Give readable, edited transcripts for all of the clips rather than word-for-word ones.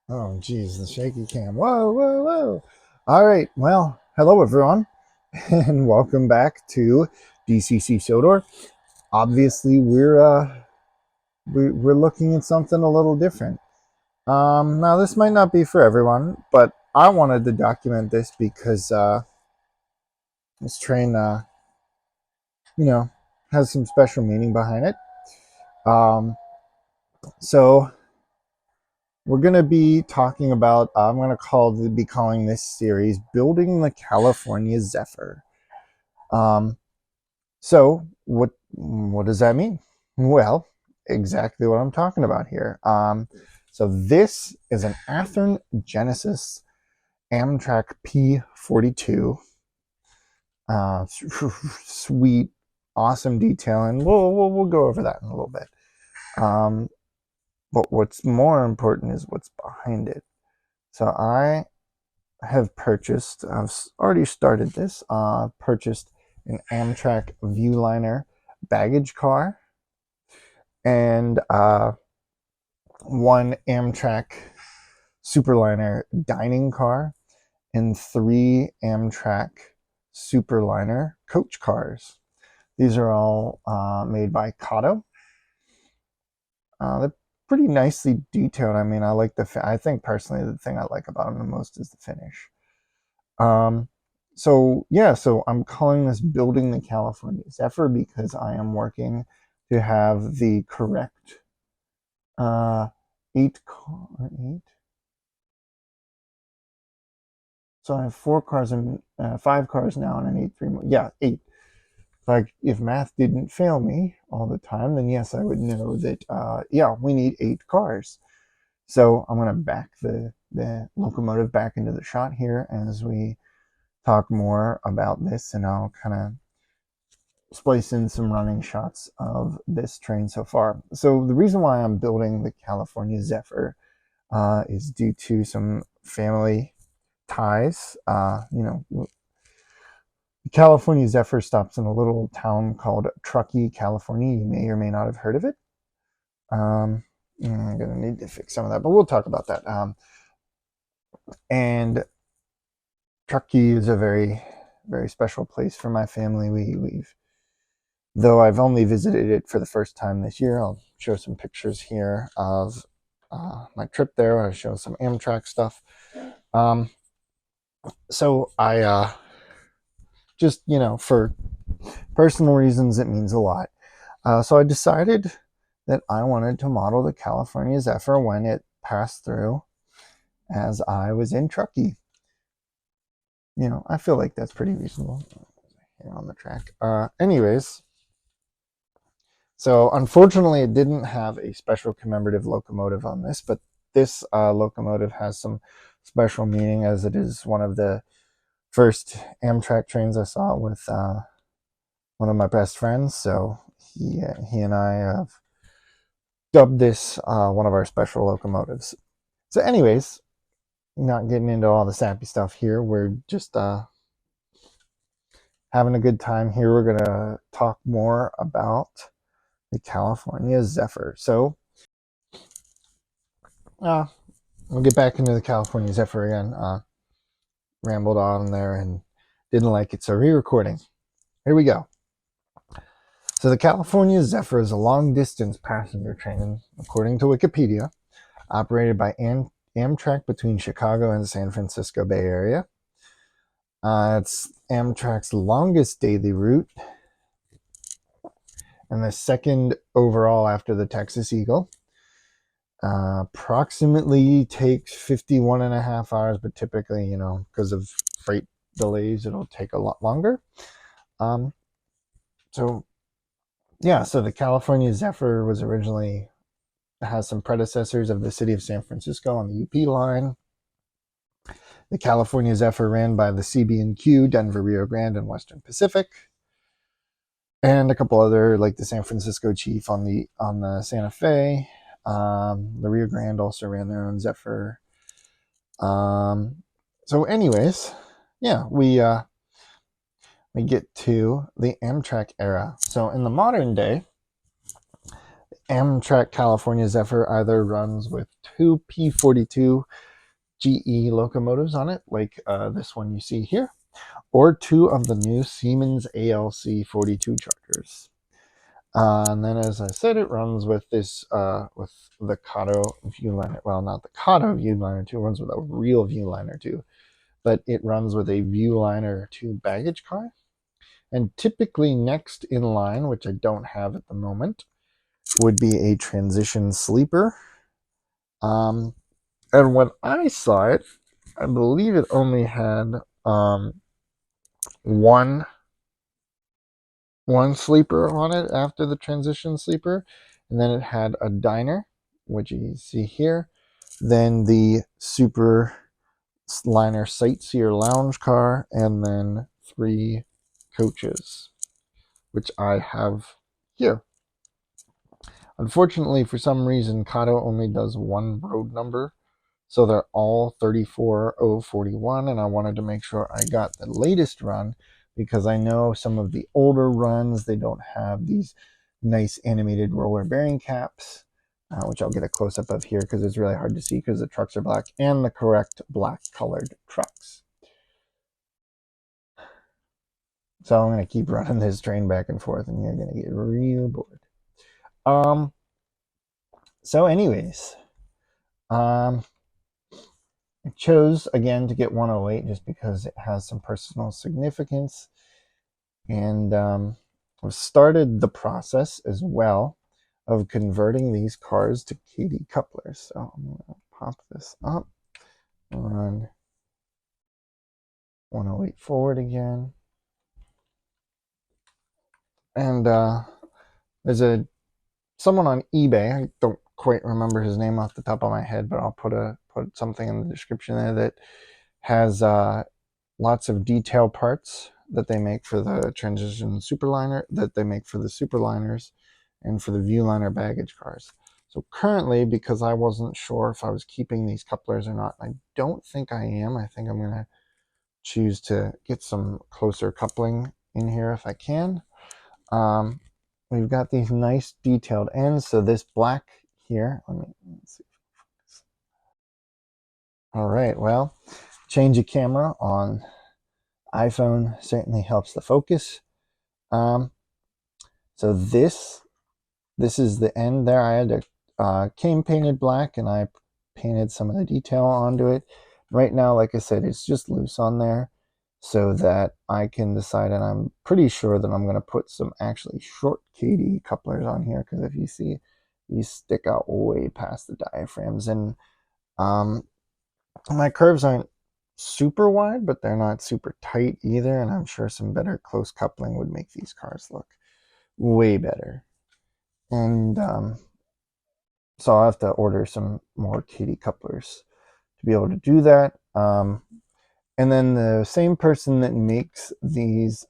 Oh, geez, the shaky cam. Whoa, whoa, whoa. All right. Well, hello, everyone, and welcome back to DCC Sodor. Obviously, we're looking at something a little different. Now, this might not be for everyone, but I wanted to document this because this train, you know, has some special meaning behind it. Um, so we're going to be talking about. I'm going to be calling this series "Building the California Zephyr." Um, so what does that mean? Well, exactly what I'm talking about here. So this is an Athearn Genesis Amtrak P42. Sweet, awesome detail, and we'll go over that in a little bit. But what's more important is what's behind it. So I've already started this. Purchased an Amtrak Viewliner baggage car and one Amtrak Superliner dining car and three Amtrak Superliner coach cars. These are all made by Kato. They're pretty nicely detailed. I mean, I think personally the thing I like about them the most is the finish. Um, so I'm calling this Building the California Zephyr because I am working to have the correct uh, eight. So I have four cars and five cars now, and I need three more. Yeah, eight. Like if math didn't fail me all the time, then yes, I would know that. Yeah, we need eight cars. So I'm gonna back the locomotive back into the shot here as we talk more about this, and I'll kind of splice in some running shots of this train so far. So the reason why I'm building the California Zephyr is due to some family ties. The California Zephyr stops in a little town called Truckee, California. You may or may not have heard of it. I'm going to need to fix some of that, but we'll talk about that. And Truckee is a very, very special place for my family. We've Though I've only visited it for the first time this year. I'll show some pictures here of my trip there. I'll show some Amtrak stuff. Um, so I just, for personal reasons, it means a lot. So I decided that I wanted to model the California Zephyr when it passed through as I was in Truckee. I feel like that's pretty reasonable here on the track. Anyways, so unfortunately, it didn't have a special commemorative locomotive on this, but this locomotive has some special meaning as it is one of the first Amtrak trains I saw with one of my best friends. So he and I have dubbed this one of our special locomotives. So, anyways, not getting into all the sappy stuff here. We're just having a good time here. We're gonna talk more about the California Zephyr. So, uh, we'll get back into the California Zephyr again. Rambled on there and didn't like it, so re-recording. Here we go. So the California Zephyr is a long-distance passenger train, according to Wikipedia, operated by Amtrak between Chicago and the San Francisco Bay Area. It's Amtrak's longest daily route and the second overall after the Texas Eagle. Approximately takes 51 and a half hours, but typically, because of freight delays, it'll take a lot longer. Um, so so the California Zephyr has some predecessors of the city of San Francisco on the UP line. The California Zephyr ran by the CB&Q, Denver, Rio Grande, and Western Pacific, and a couple other like the San Francisco Chief on the Santa Fe. The Rio Grande also ran their own Zephyr. So, anyways, we get to the Amtrak era. So, in the modern day, Amtrak California Zephyr either runs with two P42 GE locomotives on it, like this one you see here, or two of the new Siemens ALC 42 chargers. And then, as I said, it runs with this, with the Kato Viewliner. Well, not the Kato Viewliner 2, it runs with a real Viewliner 2, but it runs with a Viewliner 2 baggage car. And typically next in line, which I don't have at the moment, would be a transition sleeper. And when I saw it, I believe it only had one sleeper on it after the transition sleeper, and then it had a diner, which you see here, then the super liner sightseer lounge car, and then 3 coaches, which I have here. Unfortunately, for some reason, Kato only does one road number, so they're all 34041, and I wanted to make sure I got the latest run because I know some of the older runs, they don't have these nice animated roller bearing caps, which I'll get a close-up of here because it's really hard to see because the trucks are black, and the correct black colored trucks. So I'm going to keep running this train back and forth, and you're going to get real bored. So anyways, I chose again to get 108 just because it has some personal significance, and I've started the process as well of converting these cars to KD couplers. So I'm going to pop this up, run 108 forward again, and there's someone on eBay. I don't quite remember his name off the top of my head, but I'll put something in the description there that has lots of detail parts that they make for the transition superliner, that they make for the superliners, and for the Viewliner baggage cars. So currently, because I wasn't sure if I was keeping these couplers or not, I don't think I am. I think I'm going to choose to get some closer coupling in here if I can. We've got these nice detailed ends. So this black here, let's see. All right, well, change of camera on iPhone certainly helps the focus. So this is the end there. I had a cane painted black, and I painted some of the detail onto it. Right now, like I said, it's just loose on there so that I can decide, and I'm pretty sure that I'm going to put some actually short KD couplers on here, because if you see, these stick out way past the diaphragms, and my curves aren't super wide, but they're not super tight either, and I'm sure some better close coupling would make these cars look way better. And so I'll have to order some more KD couplers to be able to do that. And then the same person that makes these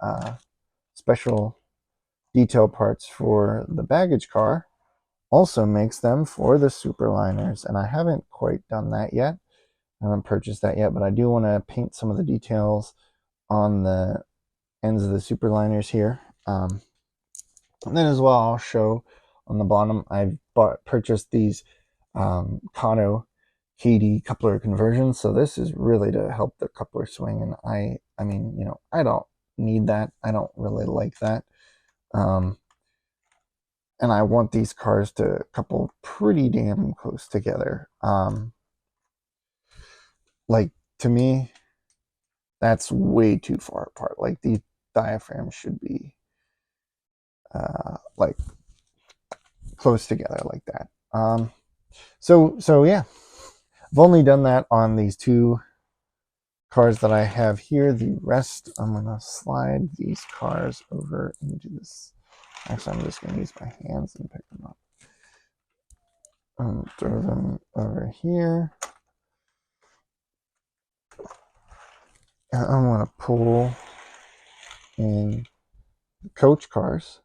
special detail parts for the baggage car also makes them for the superliners, and I haven't quite done that yet. I haven't purchased that yet, but I do want to paint some of the details on the ends of the superliners here. And then as well, I'll show on the bottom, I've purchased these Kato KD coupler conversions. So this is really to help the coupler swing. And I mean, you know, I don't need that. I don't really like that. And I want these cars to couple pretty damn close together. Like, to me, that's way too far apart. Like, these diaphragms should be like close together like that. So yeah, I've only done that on these 2 cars that I have here. The rest, I'm gonna slide these cars over into this. Actually, I'm just gonna use my hands and pick them up. Throw them over here. And I'm gonna pull in the coach cars.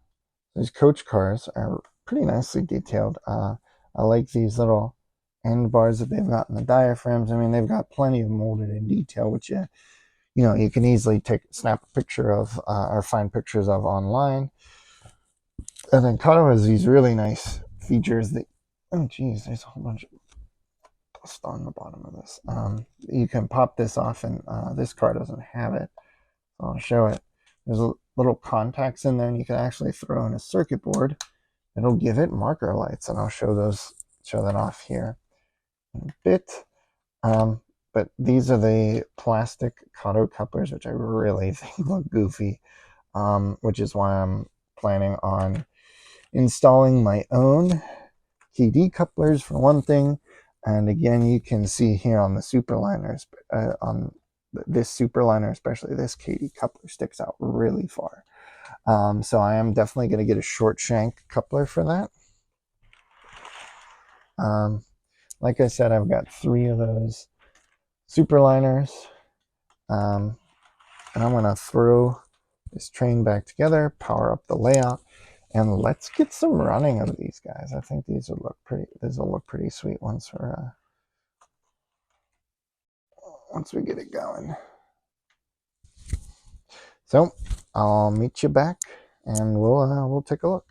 These coach cars are pretty nicely detailed. I like these little end bars that they've got in the diaphragms. I mean, they've got plenty of molded in detail, which you know, you can easily snap a picture of or find pictures of online. And then Kato has these really nice features that, oh geez, there's a whole bunch of dust on the bottom of this. You can pop this off, and this car doesn't have it. So I'll show it. There's little contacts in there, and you can actually throw in a circuit board. It'll give it marker lights, and I'll show that off here in a bit. But these are the plastic Kato couplers, which I really think look goofy, which is why I'm planning on installing my own KD couplers for one thing. And again, you can see here on the superliners, on this superliner, especially this KD coupler sticks out really far. So I am definitely going to get a short shank coupler for that. Like I said, I've got 3 of those superliners. And I'm going to throw this train back together, power up the layout, and let's get some running of these guys. I think these will look pretty sweet once we get it going. So I'll meet you back, and we'll take a look.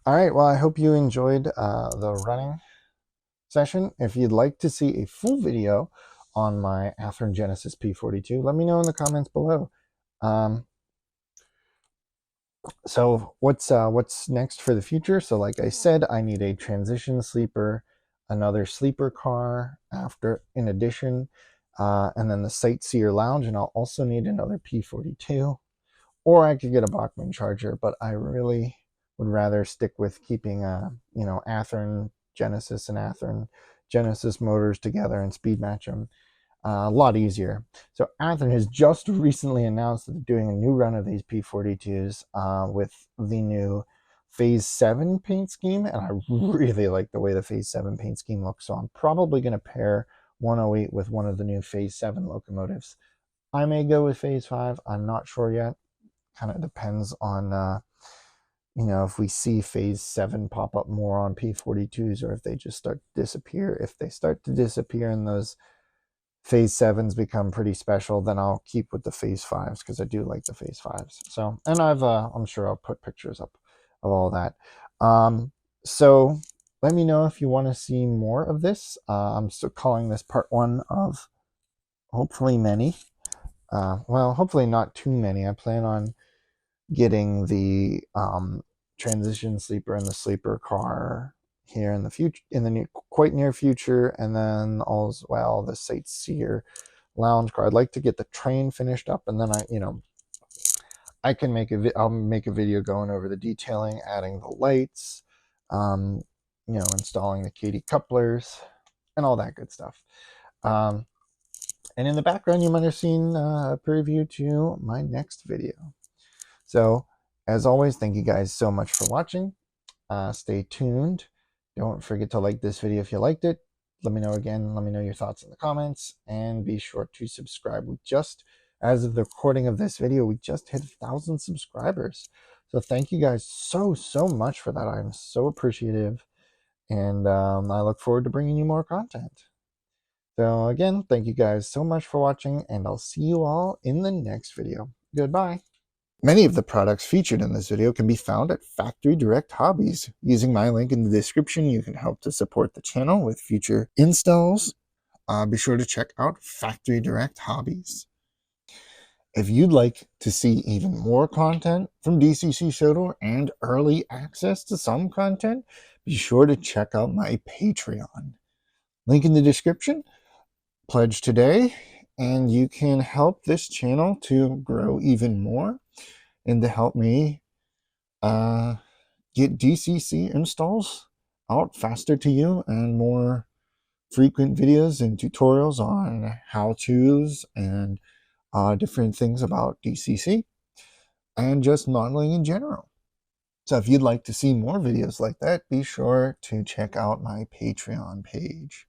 All right, well, I hope you enjoyed the running session. If you'd like to see a full video on my Athearn Genesis P42, let me know in the comments below. So what's next for the future? So like I said, I need a transition sleeper, another sleeper car after in addition, and then the sightseer lounge, and I'll also need another P42, or I could get a Bachmann charger, but I really would rather stick with keeping Athearn Genesis and Athearn Genesis motors together and speed match them a lot easier. So Athearn has just recently announced that they're doing a new run of these P42s with the new Phase 7 paint scheme, and I really like the way the Phase 7 paint scheme looks, so I'm probably going to pair 108 with one of the new Phase 7 locomotives. I may go with Phase 5, I'm not sure yet. Kind of depends on if we see Phase 7 pop up more on P42s, or if they just start to disappear. If they start to disappear and those Phase 7s become pretty special, then I'll keep with the Phase 5s, because I do like the Phase 5s. So, and I'm sure I'll put pictures up of all that. So let me know if you want to see more of this. I'm still calling this part 1 of hopefully many. Well, hopefully not too many. I plan on getting the transition sleeper and the sleeper car here in the future, in the quite near future, and then as well the sightseer lounge car. I'd like to get the train finished up, and then I can I'll make a video going over the detailing, adding the lights, installing the Katy couplers, and all that good stuff. And in the background, you might have seen a preview to my next video. So, as always, thank you guys so much for watching. Stay tuned. Don't forget to like this video if you liked it. Let me know your thoughts in the comments, and be sure to subscribe. As of the recording of this video, we just hit 1,000 subscribers. So thank you guys so much for that. I'm so appreciative, and I look forward to bringing you more content. So again, thank you guys so much for watching, and I'll see you all in the next video. Goodbye. Many of the products featured in this video can be found at Factory Direct Hobbies. Using my link in the description, you can help to support the channel with future installs. Be sure to check out Factory Direct Hobbies. If you'd like to see even more content from DCC Sodor and early access to some content, be sure to check out my Patreon. Link in the description. Pledge today, and you can help this channel to grow even more, and to help me get DCC installs out faster to you, and more frequent videos and tutorials on how-tos and different things about DCC and just modeling in general. So if you'd like to see more videos like that, be sure to check out my Patreon page.